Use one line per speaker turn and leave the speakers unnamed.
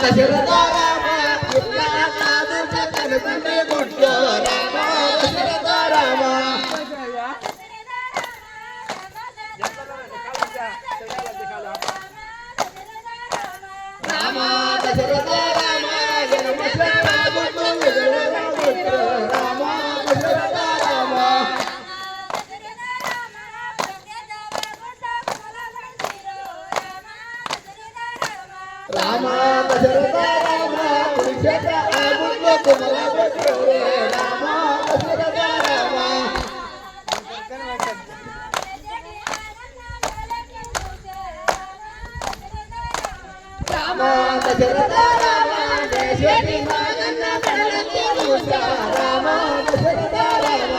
దశరథ రామ ఇలా కాదు కనుకుంటే గుడ్డు రామ దశరథ రామ రామ దశరథ రామ రామ దశరథ రామ రామ దశరథ రామ కురుక్షేత్ర ఆగుండు కుమలభద్రు రామ దశరథ రామ రామ దశరథ రామ దేశేటి నాగన్న కడలకి రామ దశరథ రామ